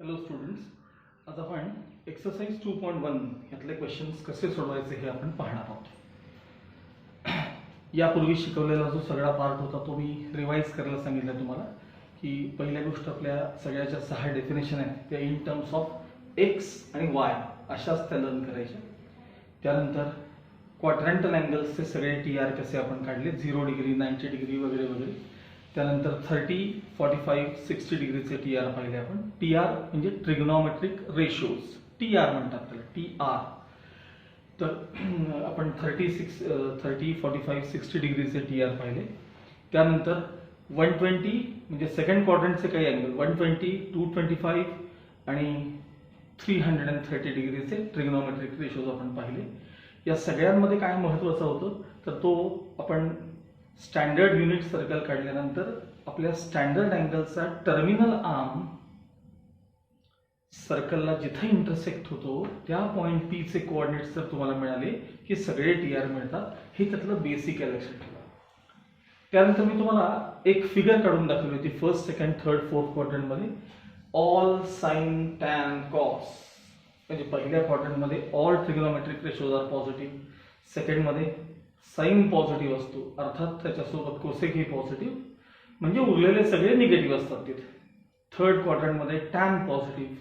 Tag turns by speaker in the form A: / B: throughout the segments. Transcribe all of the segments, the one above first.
A: Hello students, आज आपण exercise 2.1 यातले क्वेश्चन्स कसे सोडवायचे हे आपण पाहणार आहोत. यापूर्वी शिकवलेला जो सगळा पार्ट होता तो मी रिवाइज करायला सांगितलं तुम्हाला की पहिल्या गोष्ट आपल्या सगळ्याच्या 6 डेफिनेशन आहेत त्या इन टर्म्स ऑफ एक्स आणि वाय अशाच त्या लर्न करायच्या. त्यानंतर क्वाड्रंटल अँगल्सचे सगळे टी आर कसे आपण काढले, 0 डिग्री 90 डिग्री वगैरे वगैरे. त्यानंतर 30, 45, 60 डिग्रीचे टी आर पाहिले आपण. टी आर म्हणजे ट्रिग्नॉमेट्रिक रेशोज, टी आर म्हणतात त्याला, टी आर. तर आपण 30, 45, 60 डिग्रीचे टी आर पाहिले. त्यानंतर 120 म्हणजे सेकंड क्वाड्रंटचे काही अँगल 120, 225 आणि 330 डिग्रीचे ट्रिग्नॉमेट्रिक रेशोज आपण पाहिले. या सगळ्यांमध्ये काय महत्त्वाचं होतं तर तो आपण स्टँडर्ड युनिट सर्कल काढल्यानंतर आपल्या स्टँडर्ड अँगलचा टर्मिनल आर्म सर्कलला जिथे इंटरसेक्ट होतो त्या पॉइंट पी चे कोऑर्डिनेट्स जर तुम्हाला मिळाले की सगळे टी आर मिळतात. हे त्यातलं बेसिक आहे, लक्षात ठेवा. त्यानंतर मी तुम्हाला एक फिगर काढून दाखवली होती फर्स्ट, सेकंड, थर्ड, फोर्थ क्वाड्रंटमध्ये. ऑल साइन टॅन कॉस म्हणजे पहिल्या क्वाड्रंटमध्ये all trigonometric ratios are positive, सेकंडमध्ये साइन पॉझिटिव्ह असतो अर्थात त्याच्यासोबत कोसेक ही पॉझिटिव्ह म्हणजे उरलेले सगळे निगेटिव्ह असतात तिथे. थर्ड क्वाड्रंटमध्ये टॅन पॉझिटिव्ह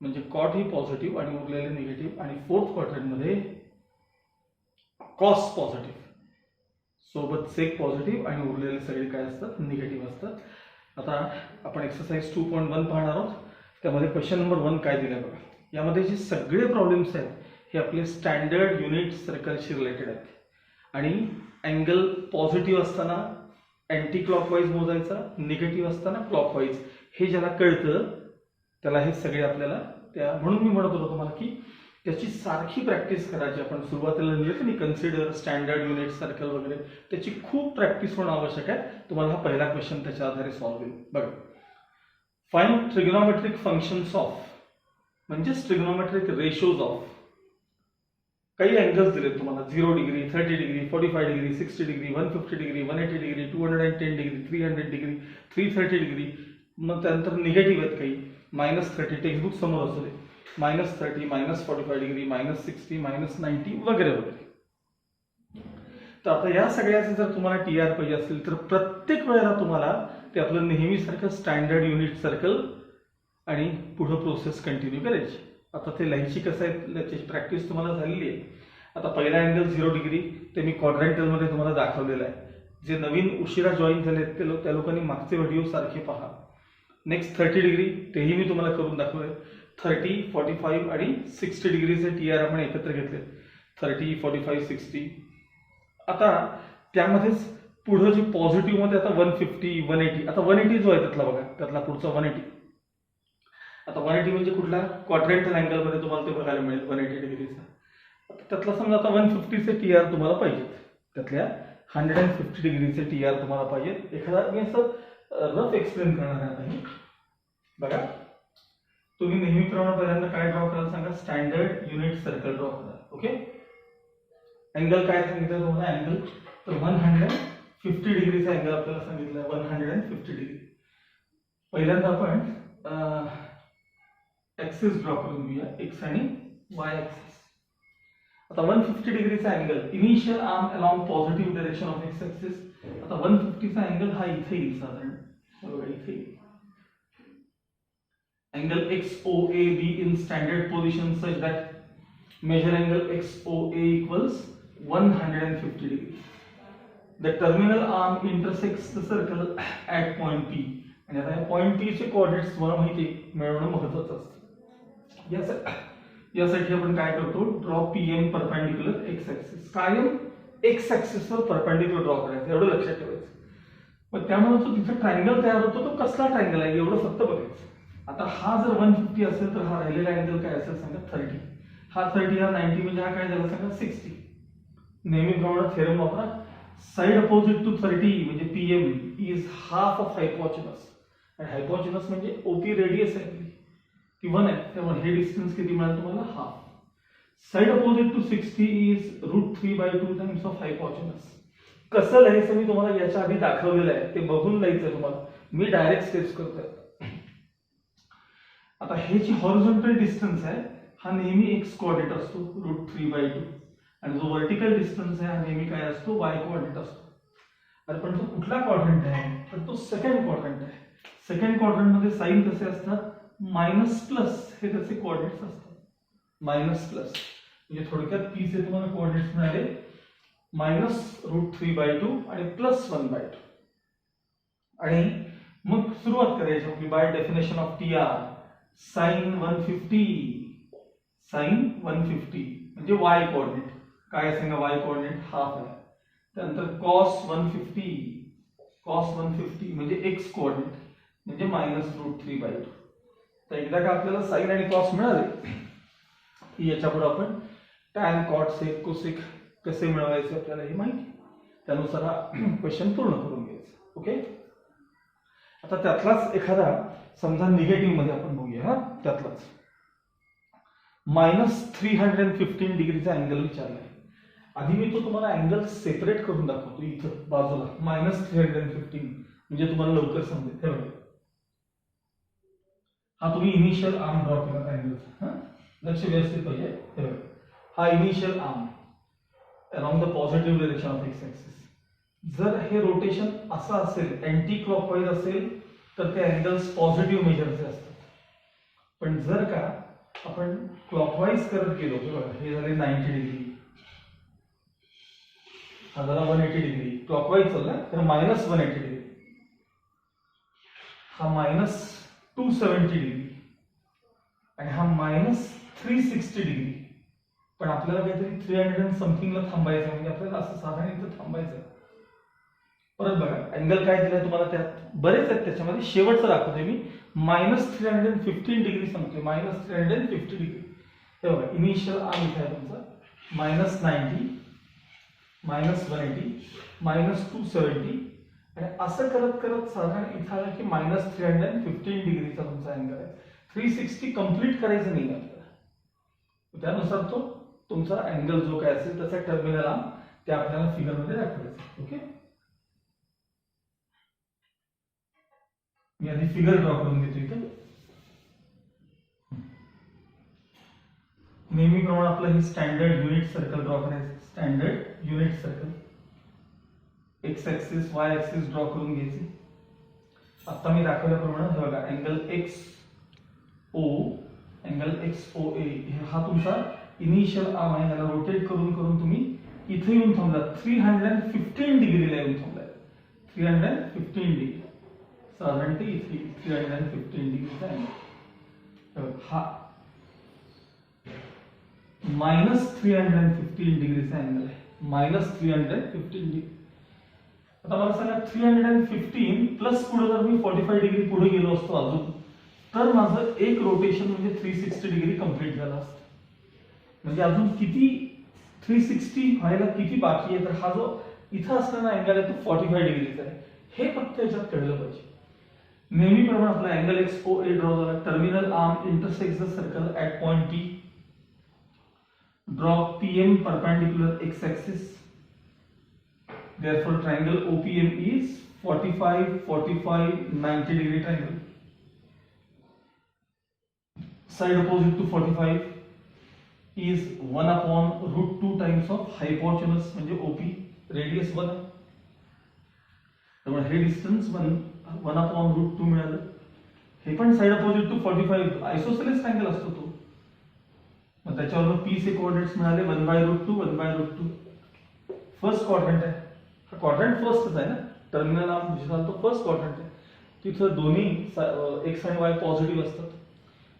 A: म्हणजे कॉट ही पॉझिटिव्ह आणि उरलेले निगेटिव्ह. आणि फोर्थ क्वाड्रंटमध्ये कॉस पॉझिटिव्ह सोबत सेक पॉझिटिव्ह आणि उरलेले सगळे काय असतात, निगेटिव्ह असतात. आता आपण एक्सरसाइज 2.1 पाहणार आहोत. त्यामध्ये क्वेश्चन नंबर 1 काय दिलं बघा. यामध्ये जे सगळे प्रॉब्लेम्स आहेत हे आपले स्टँडर्ड युनिट सर्कलशी रिलेटेड आहेत. आणि अँगल पॉझिटिव्ह असताना अँटी क्लॉकवाईज मोजायचा, निगेटिव्ह असताना क्लॉकवाईज. हे ज्याला कळतं त्याला हे सगळे आपल्याला म्हणून मी म्हणत होतो तुम्हाला की त्याची सारखी प्रॅक्टिस करायची. आपण सुरुवातीला लिहिलं की नाही कन्सिडर स्टँडर्ड युनिट सर्कल वगैरे, त्याची खूप प्रॅक्टिस होणं आवश्यक आहे. तुम्हाला हा पहिला क्वेश्चन त्याच्या आधारे सॉल्व्ह होईल. बघा, फाइंड ट्रिग्नॉमेट्रिक फंक्शन्स ऑफ म्हणजेच ट्रिग्नॉमेट्रिक रेशोज ऑफ काही अँगल्स दिलेत तुम्हाला. 0 degree, 30 degree, 45 degree, 60 degree, 150 degree, 180 degree, 210 degree, 300 degree, 330 degree. मग त्यानंतर निगेटिव्ह आहेत काही, -30 टेक्स्टबुक समोर असू दे, -30, -45 डिग्री, -60, -90 वगैरे वगैरे. तर आता या सगळ्याचे जर तुम्हाला टी आर पाहिजे असेल तर प्रत्येक वेळेला तुम्हाला ते आपलं नेहमीसारखं स्टँडर्ड युनिट सर्कल आणि पुढं प्रोसेस कंटिन्यू करायची. आता ते लिहायची कसं आहे त्याची प्रॅक्टिस तुम्हाला झालेली आहे. आता पहिला अँगल 0 डिग्री ते मी क्वाड्रंटलमध्ये तुम्हाला दाखवलेलं आहे. जे नवीन उशिरा जॉईन झाले त्या लोकांनी मागचे व्हिडिओ सारखे पहा. नेक्स्ट 30 डिग्री तेही मी तुम्हाला करून दाखवले. 30, 45 आणि 60 डिग्रीचे टी आर आपण एकत्र घेतले. 30, 45, 60. आता त्यामध्येच पुढं जे पॉझिटिव्ह मध्ये आता 150, 180. आता 180 जो आहे त्यातला बघा, त्यातला पुढचा 180. आता 180 म्हणजे कुठला, क्वाड्रंटल अँगल मध्ये तुम्हाला ते बघायला मिळेल 180 डिग्रीचा. त्यातला समजा आता 150 चे टी आर तुम्हाला पाहिजेत, त्यातल्या 150 डिग्रीचे टी आर तुम्हाला पाहिजेत. एखादा मी असं रफ एक्सप्लेन करणार आहे आता. बघा, तुम्ही नेहमीप्रमाणे पहिल्यांदा काय ड्रॉ करायला सांगा, स्टँडर्ड युनिट सर्कल ड्रॉ करा. ओके, अँगल काय सांगितलं तुम्हाला, अँगल तर 150 डिग्रीचा अँगल आपल्याला सांगितलं, 150 डिग्री. पहिल्यांदा आपण ऍक्सिस ड्रॉ करून घेऊया, एक्स आणि वाय ऍक्सिस. आता 150 डिग्रीचा angle, initial arm along positive direction of x axis. आता 150 चा अँगल हा इथे येईल साधारण, बघा इथे येईल. angle XOAB in standard position such that measure angle XOA equals 150 degree. The terminal arm intersects the circle at point P. आणि आता या पॉइंट P चे कोऑर्डिनेट्स तुम्हाला माहिती मिळवणं महत्त्वाचं असतं. यासाठी आपण काय करतो, draw PM perpendicular x axis. कायम एक्स ऍक्सिस वर परपेंडिक्युलर ड्रॉ करायचं, एवढं लक्षात ठेवायचं. पण त्यामुळे जो तिथे ट्रायंगल तयार होतो तो कसला ट्रायंगल आहे एवढं फक्त बघायचं. आता हा जर 150 असेल तर हा राहिलेला अँगल काय असेल सांगा, 30. हा 30, हा 90 म्हणजे हा काय झाला सांगा, 60. नेहमीप्रमाणे थेरम वापरा. साइड अपोजिट टू 30 म्हणजे PM is half of hypotenuse. आणि हायपोटेनस म्हणजे ओपी रेडियस आहे ती 1 आहे, त्यामुळे हे डिस्टन्स किती मिळालं तुम्हाला, half. Side opposite to 60 is √3/2 times of hypotenuse. कसं लिहायचं मी तुम्हाला याच्या आधी दाखवलेलं आहे, ते बघून लिहायचं तुम्हाला. मी डायरेक्ट स्टेप्स करतोय. आता हे जी हॉरिझॉन्टल डिस्टन्स आहे हा नेहमी एक्स कोऑर्डिनेट असतो √3/2 आणि जो व्हर्टिकल डिस्टन्स आहे हा नेहमी काय असतो वाय कोऑर्डिनेट असतो. अरे पण तो कुठला क्वाड्रंट आहे तर तो सेकंड क्वाड्रंट आहे. सेकंड क्वाड्रंट मध्ये साइन कसे असतात मायनस प्लस हे त्याचे कोऑर्डिनेट्स असतात. मायनस प्लस म्हणजे थोडक्यात पी चे तुम्हाला कोऑर्डिनेट्स मिळाले -√3/2 आणि +1/2 आणि मग सुरुवात करायची आपली by definition of T R sin 150 म्हणजे वाय कोऑर्डिनेट काय सांगा वाय कोऑर्डिनेट हाफ आहे. त्यानंतर cos 150 म्हणजे एक्स कोऑर्डिनेट म्हणजे -√3/2. तर एकदा का आपल्याला साइन आणि कॉस मिळाले की याच्या पुढे आपण tan cot sec cosec कसे मिळवायचे आपल्याला हे माहिती त्यानुसार हा क्वेश्चन पूर्ण करून घ्यायचा. ओके आता त्यातलाच एखादा समजा निगेटिव्ह मध्ये आपण बघूया. हा त्यातलाच -315 डिग्रीचा अँगल विचारलाय. आधी मी तो तुम्हाला अँगल सेपरेट करून दाखवतो इथं बाजूला -315 म्हणजे तुम्हाला लवकर समजेल. हे बघा हा तुम्ही इनिशियल आर्म ड्रॉ केला अँगलचा. लक्ष व्यवस्थित पाहिजे. हे बघा हा initial arm along the positive direction of x axis. जर हे रोटेशन असं असेल अँटी क्लॉकवाईज असेल तर ते अँगल्स पॉझिटिव्ह मेजरचे असतात. पण जर का आपण क्लॉकवाईज करत गेलो बघा हे झाले 90 डिग्री हा झाला 180 डिग्री क्लॉकवाईज चालला तर -180 डिग्री हा -270 डिग्री आणि हा -360 डिग्री. पण आपल्याला काहीतरी 300 समथिंगला थांबायचं म्हणजे आपल्याला असं साधारण इथं थांबायचं. परत बघा अँगल काय दिलाय तुम्हाला त्यात बरेच आहेत त्याच्यामध्ये शेवटचं दाखवतोय मी -315 डिग्री सांगतोय -350 डिग्री. हे बघा इनिशियल आर्म इथे आहे तुमचा -90 -180 -270 आणि असं करत करत साधारण इथं आलं की -315 डिग्रीचा तुमचा अँगल आहे. 360 कंप्लीट करायचं नाही आपल्याला. त्यानुसार तो तुमचा अँगल जो काय असेल त्याचा टर्मिनल आर्म ते आपल्याला फिगर मध्ये दाखवायचं. ओके मी आधी फिगर ड्रॉ करून घेतो इथं. नेहमीप्रमाणे आपलं हे स्टँडर्ड युनिट सर्कल ड्रॉ करायचं. Standard unit circle x axis Y axis draw करून घ्यायचे. आता मी दाखवल्याप्रमाणे हे बघा अँगल XOA हा तुमचा इनिशियल आर्म आहे. याला रोटेट करून करून तुम्ही इथे येऊन थांबलात 315 डिग्रीला येऊन थांबलाय. 315 डिग्री साधारण ते इथे 315 डिग्रीचा अँगल हा -315 डिग्रीचा अँगल आहे. -315 डिग्री. आता मला सांगा 315 प्लस पुढे जर मी 45 डिग्री पुढे गेलो असतो अजून तर माझं एक रोटेशन म्हणजे 360 डिग्री कंप्लीट झालं असतं. म्हणजे अजून किती 360 व्हायला किती बाकी आहे तर हा जो इथं असताना अँगल आहे तो 45 डिग्रीचा आहे. हे फक्त याच्यात कळलं पाहिजे. नेहमीप्रमाणे आपला अँगल XOA ड्रॉ झाला. Terminal arm intersects the circle at point T. Draw PM perpendicular x axis. Therefore triangle OPM is 45 45 90 degree triangle. Side opposite to 45 is 1/√2 times of hypotenuse म्हणजे OP radius 1 आहे. त्यामुळे हे distance 1/√2 मिळालं. हे पण side opposite to 45 isosceles triangle असतो तो. मग त्याच्यावरून P चे कोऑर्डिनेट्स मिळाले 1/√2 1/√2. फर्स्ट क्वाड्रंट आहे. हा क्वाड्रंट फर्स्टच आहे ना. टर्मिनल आर्म जिथं तो फर्स्ट क्वाड्रंट आहे. तिथं दोन्ही एक्स आणि वाय पॉझिटिव्ह असतात.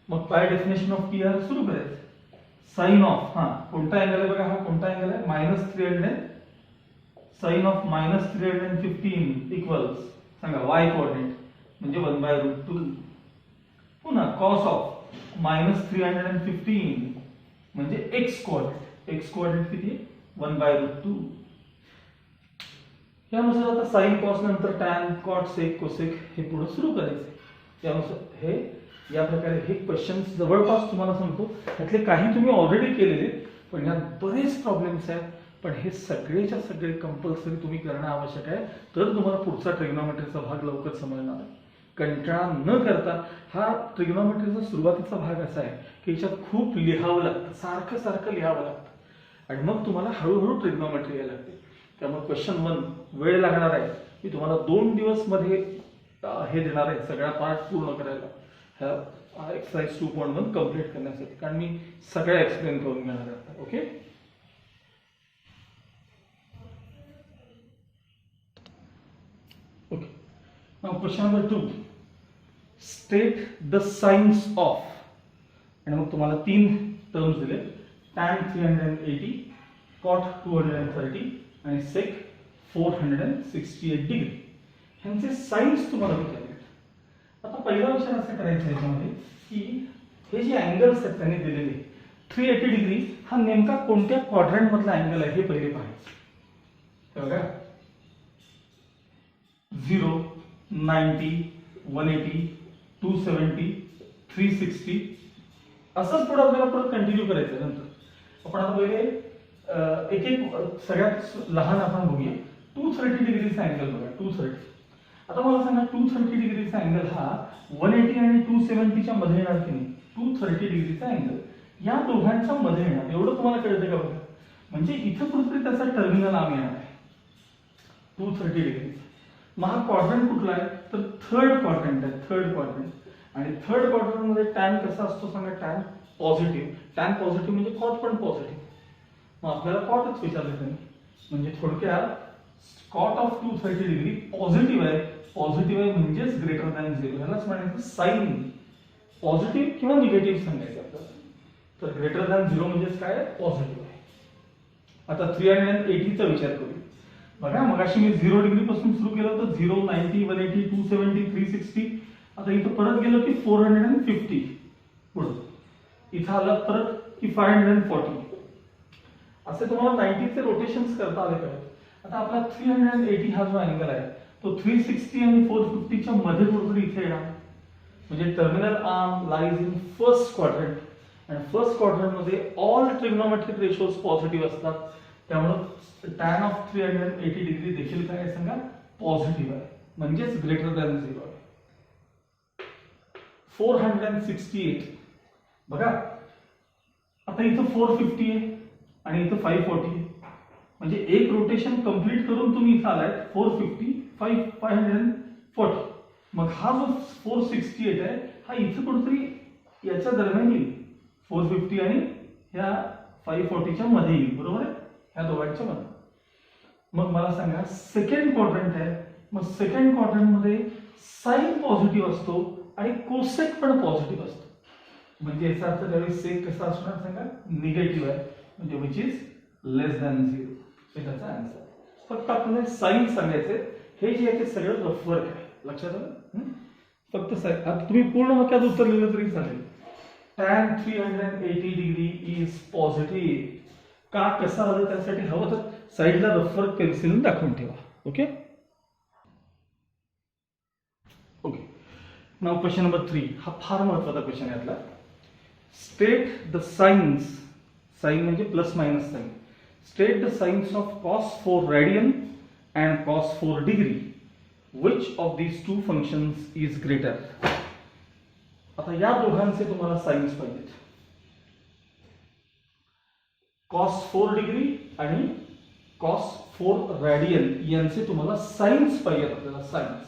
A: मग by definition of P R सुरू करायचं. साइन ऑफ कोणता अँगल आहे बघा हा कोणता अँगल आहे -300 साइन ऑफ -315 इक्वल्स सांगा वाय कोऑर्डिनेट म्हणजे 1/√2. पुन्हा कॉस ऑफ -315 म्हणजे एक्स कोऑर्डिनेट. एक्स कोऑर्डिनेट किती आहे 1/√2. यानुसार आता साइन कॉस नंतर टॅन कॉट सेक कोसेक हे पुढे सुरू करायचे. त्यानुसार हे या प्रकारे हे क्वेश्चन्स जवळपास तुम्हाला सांगतो त्यातले काही तुम्ही ऑलरेडी केलेले पण यात बरेच प्रॉब्लेम्स आहेत. पण हे सगळेच्या सगळे कंपल्सरी तुम्ही करणं आवश्यक आहे तर तुम्हाला पुढचा ट्रिग्नोमेट्रीचा भाग लवकर समजणार आहे. कंटाळा न करता हा ट्रिग्नॉमेट्रीचा सुरुवातीचा भाग असा आहे की याच्यात खूप लिहावं लागतं, सारखं सारखं लिहावं लागतं आणि मग तुम्हाला हळूहळू ट्रिग्नॉमेट्री यायला लागते. त्यामुळे क्वेश्चन 1 वेळ लागणार आहे. मी तुम्हाला 2 दिवस मध्ये हे देणार आहे सगळा पार्ट पूर्ण करायला, ह्या एक्सरसाइज 2.1 कम्प्लीट करण्यासाठी, कारण मी सगळ्या एक्सप्लेन करून घेणार आहे आता. Okay, okay. Now question number 2, state the signs of, आणि मग तुम्हाला 3 टर्म्स दिले, tan 380, cot 230 आणि sec 468 डिग्री. ह्यांचे साइन्स तुम्हाला विचारले. आता पहिला विचार असा करायचा आहे याच्यामध्ये की हे जे अँगल्स आहेत त्यांनी दिलेले 380 डिग्री हा नेमका कोणत्या क्वाड्रंट मधला अँगल आहे हे पहिले पाहायचं. बघा 0, 90, 180, 270, 360 असंच पुढे आपल्याला परत कंटिन्यू करायचं. नंतर आपण आता पहिले एक एक सगळ्यात लहान आपण बघूया. 230 डिग्रीचा अँगल बघा, 230. आता मला सांगा 230 डिग्रीचा अँगल हा 180 आणि 270 च्या मध्ये येणार की नाही. 230 डिग्रीचा अँगल या दोघांच्या मध्ये येणार, एवढं तुम्हाला कळतं का बघा. म्हणजे इथं कुठेतरी त्याचा टर्मिनल आर्म येणार आहे 230 डिग्रीचा. मग हा क्वाड्रंट कुठला आहे तर थर्ड क्वाड्रंट आहे, थर्ड क्वाड्रंट. आणि थर्ड क्वाड्रंट मध्ये टॅन कसा असतो सांगा, टॅन पॉझिटिव्ह. टॅन पॉझिटिव्ह म्हणजे कॉट पण पॉझिटिव्ह. मग आपल्याला कॉटच विचारलं त्यांनी, म्हणजे थोडक्यात कॉट ऑफ 230 डिग्री पॉझिटिव्ह आहे. पॉझिटिव्ह आहे म्हणजेच ग्रेटर दॅन 0, यालाच म्हणायचं साइन. पॉझिटिव्ह किंवा निगेटिव्ह सांगायचं आपल्याला. तर ग्रेटर दॅन 0 म्हणजेच काय, पॉझिटिव्ह आहे. आता 380 चा विचार करू. बघा मगाशी मी 0 डिग्री पासून सुरू केलं तर 0, 90, 180, 270, 360. आता इथं परत गेलो की 450 पुढं. इथं आलं परत की 540. असे तुम्हाला 90 चे रोटेशन्स करता आले पाहिजे. आता आपला 380 हा जो अँगल आहे तो 360 आणि 450 च्या मध्ये कुठेतरी इथे येणार. म्हणजे terminal arm lies in first quadrant, आणि फर्स्ट क्वाड्रंट मध्ये ऑल ट्रिग्नोमेट्रिक रेशोज पॉझिटिव्ह असतात. त्यामुळे टॅन ऑफ 380 डिग्री देखील काय सांगा, पॉझिटिव्ह आहे, म्हणजेच ग्रेटर दॅन 0 आहे. 468 बघा, आता इथं 450 आहे आणि इथं 540 आहे. म्हणजे एक रोटेशन कंप्लीट करून तुम्ही इथं आलाय 450, 540. मग हा जो 468 आहे हा इथं कुठेतरी याच्या दरम्यान येईल, 450 आणि ह्या 540च्या मध्ये येईल, बरोबर आहे, ह्या दोघांच्या मध्ये. मग मला सांगा सेकंड क्वाड्रंट आहे. मग सेकंड क्वाड्रंट मध्ये साइन पॉझिटिव्ह असतो आणि कोसेक पण पॉझिटिव्ह असतो. म्हणजे याचा अर्थ त्यावेळी सेक कसा असणार सांगा, निगेटिव्ह आहे, म्हणजे विच इज लेस दॅन 0. हे त्याचा आन्सर. फक्त आपल्याला साइन सांगायचे. हे जे आहे ते सगळं रफ वर्क आहे, लक्षात आलं. फक्त साइन. आता तुम्ही पूर्ण वाक्यात उत्तर लिहिलं तरी चालेल. tan 380 degree is positive. का कसं आलं त्यासाठी हवं तर साईडला रफ वर्क पेन्सिल दाखवून ठेवा. Okay, okay. Now question number 3 हा फार महत्वाचा क्वेश्चन आहे आपला. स्टेट द साइन्स, साइन म्हणजे plus minus sign. State the signs of cos 4 radian and cos 4 degree. Which of these two functions is greater? आता या दोघांचे तुम्हाला साइन्स पाहिजेत. cos 4 डिग्री आणि cos 4 radian यांचे तुम्हाला साइन्स पाहिजेत आपल्याला, साइन्स.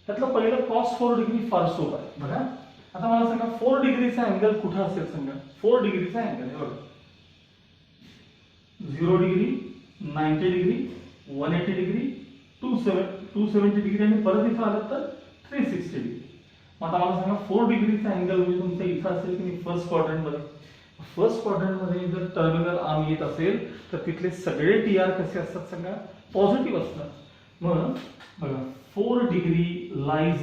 A: त्यातलं पहिलं cos 4 डिग्री फार सोपं आहे. बघा आता मला सांगा 4 डिग्रीचा अँगल कुठं असेल सांगा. 4 डिग्रीचा अँगल आहे बघा, 0 डिग्री, 90 डिग्री, 180 डिग्री, 270 डिग्री आणि परत इथं आलं तर 360 डिग्री. मग आता मला सांगा 4 डिग्रीचा अँगल म्हणजे तुमचा इथं असेल की फर्स्ट क्वाड्रंट मध्ये. फर्स्ट क्वाड्रंट मध्ये जर टर्मिनल आर्म येत असेल तर तिथले सगळे टीआर कसे असतात सांगा, पॉझिटिव्ह असतात. मग बघा 4 degree lies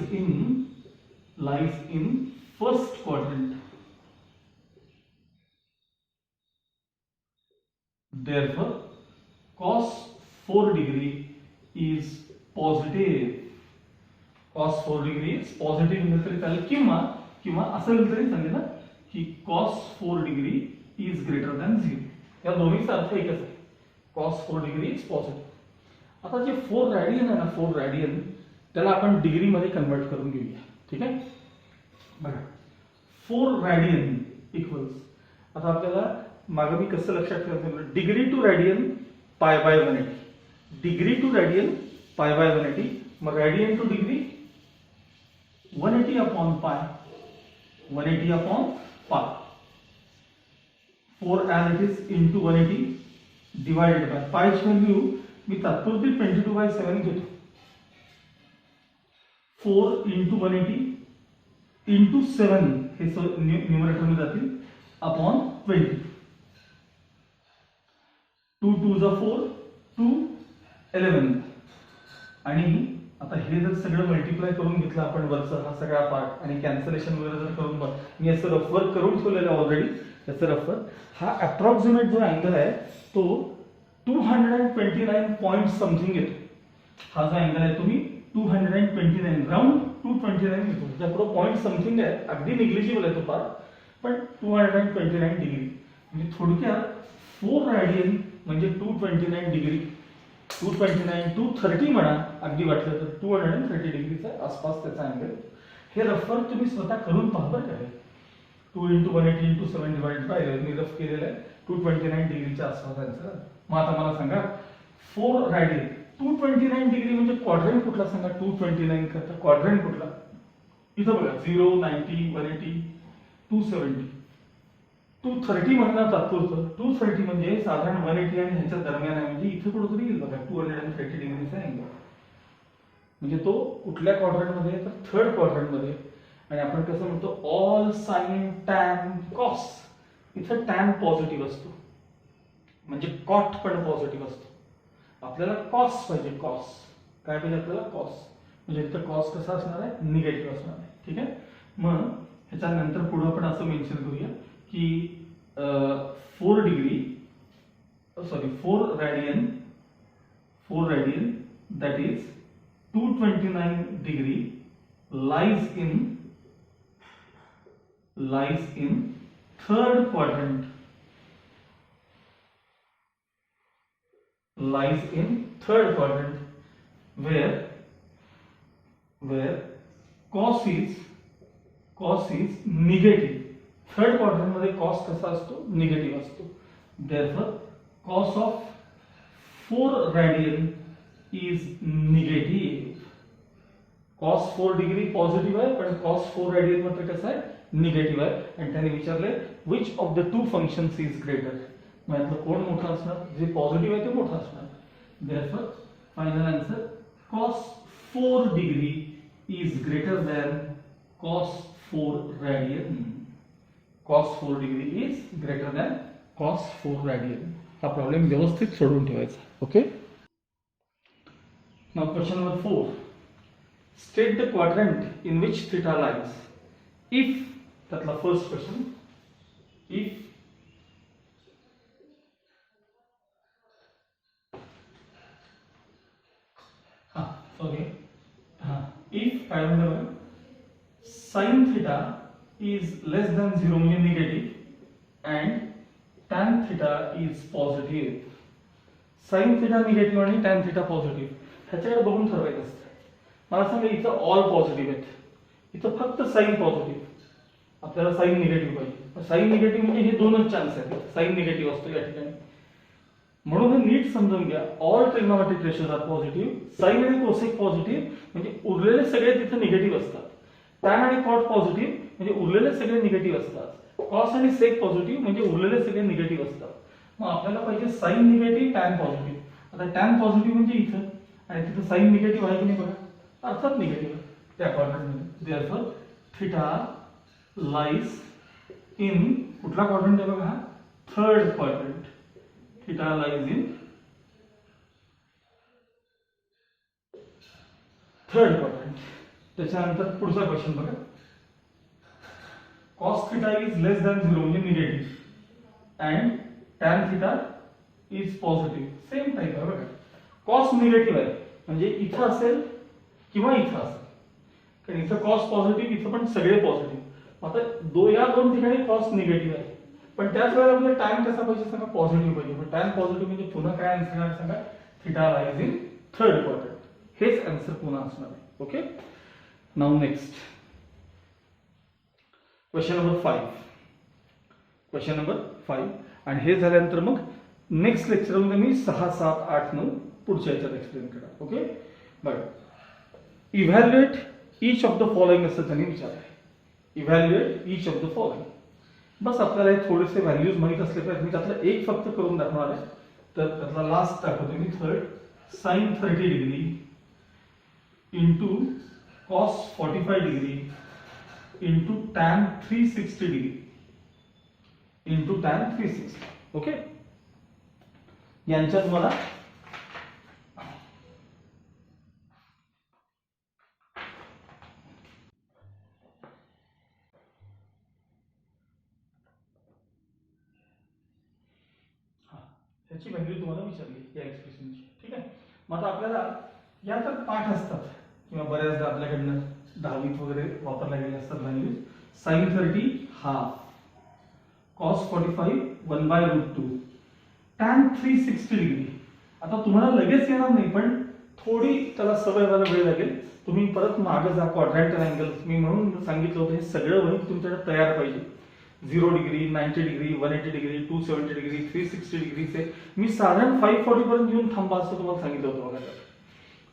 A: in first quadrant. Therefore, cos 4 degree is positive. Cos 4 degree is positive लिहिलं तरी चालेल, किंवा असं लिहिलं तरी चालेल ना की cos 4 degree is greater than 0. या दोन्हीचा अर्थ एकच आहे, cos 4 degree is positive. आता जे 4 radian आहे ना, 4 radian त्याला आपण डिग्रीमध्ये कन्वर्ट करून घेऊया. ठीक आहे. बघा 4 रेडियन इक्वल्स, आता आपल्याला मागे मी कसं लक्षात ठेवायचं, degree to radian pi by 180, degree to radian pi by 180, मग radian two degree 180 upon pi, 180 upon pi, 4 as it is into 180 divided by पायची value मी तात्पुरती 22/7 घेतो, 4 into 180 into 7 हे न्यूमरेटर मध्ये जातील अपॉन 20, 2 2 4 2 11, आणि आता हे जर सगळं मल्टिप्लाय करून घेतलं आपण वरचा हा सगळा पार्ट आणि कॅन्सलेशन वगैरे जर करून बघ, मी असं रफवर करून ठेवलेलं आहे ऑलरेडी, त्याचं रफवर हा अप्रॉक्सिमेट जो अँगल आहे तो 229 पॉइंट समथिंग येतो. हा जो अँगल आहे तुम्ही 229 राऊंड 229 येतो, त्यापुढे पॉइंट समथिंग आहे, अगदी निग्लिजिबल आहे तो पार्ट, पण 229 डिग्री म्हणजे थोडक्यात 4 रेडियन म्हणजे 229 डिग्री, 229 230 म्हणा अगदी वाटलं तर 230 डिग्रीचा आसपास त्याचा अँगल. हे रफवर तुम्ही स्वतः करून पहा बरं काय, 2 into 180 into 7 divided by 11 me rough केलेलं आहे, 229 डिग्रीच्या आसपास आन्सर. मग आता मला सांगा 4 रेडियन 229 डिग्री म्हणजे क्वाड्रंट कुठला सांगा, 229 करता क्वाड्रंट कुठला, इथं बघा 0 90 180 270 230 म्हणणार तात्पुरतं, 230 म्हणजे साधारण 180 आणि ह्याच्या दरम्यान आहे, म्हणजे इथे कुठेतरी येईल बघा 230 डिग्रीचा अँगल, म्हणजे तो कुठल्या क्वाड्रंट मध्ये तर थर्ड क्वाड्रंट मध्ये. आणि आपण कसं म्हणतो ऑल साइन टॅन कॉस, इथं टॅन पॉझिटिव्ह असतो म्हणजे कॉट पण पॉझिटिव्ह असतो, आपल्याला कॉस पाहिजे, कॉस काय पाहिजे आपल्याला, कॉस, म्हणजे इथं कॉस कसा असणार आहे, निगेटिव्ह असणार आहे. ठीक आहे. मग ह्याच्यानंतर पुढे आपण असं मेन्शन करूया की 4 degree sorry 4 radian that is 229 degree lies in third quadrant, where cos is negative. Third quadrant मध्ये कॉस कसा असतो, निगेटिव्ह असतो. therefore cos of 4 radian is negative. cos 4 degree positive आहे पण cos 4 रेडियन मात्र कसं आहे, निगेटिव्ह आहे. आणि त्याने विचारले which of the two functions is greater, यातलं कोण मोठं असणार, जे पॉझिटिव्ह आहे ते मोठं असणार. therefore final answer cos 4 degree is greater than cos 4 radian. cos 4 degree is greater than cos 4 radian. हा प्रॉब्लेम व्यवस्थित सोडून ठेवायचा. Okay. Now question number 4, state the quadrant in which theta lies. If त्यातला first question, if if काय म्हणतो sin theta is less than 0 म्हणजे negative and tan theta is positive. sin theta negative आणि tan theta positive, ह्याच्याकडे बघून ठरवायचं असतं. मला सांगा इथं ऑल पॉझिटिव्ह आहेत, इथं फक्त साइन पॉझिटिव्ह, आपल्याला साइन निगेटिव्ह पाहिजे. साइन निगेटिव्ह म्हणजे हे दोनच चान्स आहेत, साइन निगेटिव्ह असतो या ठिकाणी. म्हणून हे नीट समजून घ्या, all trigonometric ratios are positive, sine आणि कोसेक पॉझिटिव्ह म्हणजे उरलेले सगळे तिथे निगेटिव्ह असतात. टॅन आणि कॉट पॉझिटिव्ह म्हणजे उरलेले सगळे निगेटिव्ह असतात. कॉस आणि सेक पॉझिटिव्ह म्हणजे उरलेले सगळे निगेटिव्ह असतात. मग आपल्याला पाहिजे साइन निगेटिव्ह, टॅन पॉझिटिव्ह. आता टॅन पॉझिटिव्ह म्हणजे इथं आणि तिथं साइन निगेटिव्ह आहे की नाही बघा, अर्थात निगेटिव्ह त्या क्वाड्रंटमध्ये. therefore theta lies in कुठला क्वाड्रंट आहे बघा, हा third quadrant. theta lies in third quadrant. त्याच्यानंतर पुढचा क्वेश्चन बघा, cos theta is less than 0 म्हणजे negative and tan theta is positive. Same type आहे बघा, cos निगेटिव्ह आहे म्हणजे इथं असेल किंवा इथं असेल, कारण इथं cos पॉझिटिव्ह, इथं पण सगळे पॉझिटिव्ह. आता या दोन ठिकाणी cos निगेटिव्ह आहे, पण त्याच वेळेला आपल्याला tan कसा पाहिजे सांगा, पॉझिटिव्ह पाहिजे. पण tan पॉझिटिव्ह म्हणजे पुन्हा काय आन्सर सांगा, theta lies in third quadrant. हेच आन्सर पुन्हा असणार आहे. Okay, now next question number 5. Question number 5 आणि हे झाल्यानंतर मग नेक्स्ट लेक्चरमध्ये मी 6, 7, 8, 9 पुढच्या याच्यात एक्सप्लेन करा. ओके, बघा, evaluate each of the following असं त्यांनी विचारलं. Evaluate each of the following. बस आपल्याला हे थोडेसे व्हॅल्यूज माहीत असले पाहिजे. मी त्यातलं एक फक्त करून दाखवणार आहे. तर त्यातला लास्ट दाखवतो मी. Third sine 30 degree into cos 45 degree into tan 360 degree into tan 360. Okay, यांच्यात मला त्याची व्हॅल्यू तुम्हाला विचारली या एक्सप्रेशनची. ठीक आहे, मग आता आपल्याला या तर पाठ असतात किंवा बऱ्याचदा आपल्याकडनं 10वीत वगैरे वापरल्या गेल्या असतात values. Sine 30 half, cos 45 1/√2, tan 360 degree. आता तुम्हाला लगेच येणार नाही, पण थोडी त्याला सवय व्हायला वेळ लागेल. तुम्ही परत मागे जा, क्वाड्रँटल अँगल. मी म्हणून सांगितलं होतं हे सगळं वही तुमच्याकडे तयार पाहिजे. 0 डिग्री, 90 डिग्री, 180 डिग्री, 270 डिग्री, 360 डिग्रीचे मी साधारण 540 पर्यंत येऊन थांबा असं तुम्हाला सांगितलं होतं बघा.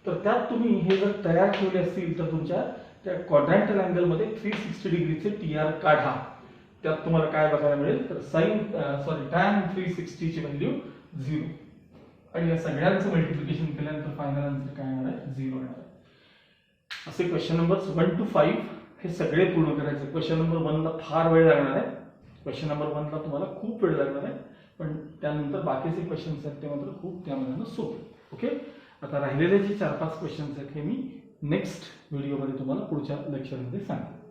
A: तर त्यात तुम्ही हे जर तयार ठेवले असतील तर तुमच्या त्या क्वाड्रँटल अँगलमध्ये 360 डिग्रीचे TR काढा. त्यात तुम्हाला काय बघायला मिळेल तर टॅन 360 ची व्हॅल्यू 0 आणि या सगळ्यांचं मल्टिप्लिकेशन केल्यानंतर फायनल आन्सर काय येणार आहे 0 येणार आहे. असे क्वेश्चन नंबर 1 to 5 हे सगळे पूर्ण करायचे. क्वेश्चन नंबर 1 ला फार वेळ लागणार आहे. क्वेश्चन नंबर 1 ला तुम्हाला खूप वेळ लागणार आहे, पण त्यानंतर बाकीचे क्वेश्चन्स आहेत ते मात्र खूप त्यामध्ये सोपे. ओके, आता राहिलेले जे 4-5 क्वेश्चन्स आहेत हे मी नेक्स्ट व्हिडिओमध्ये तुम्हाला पुढच्या लेक्चरमध्ये सांगेन.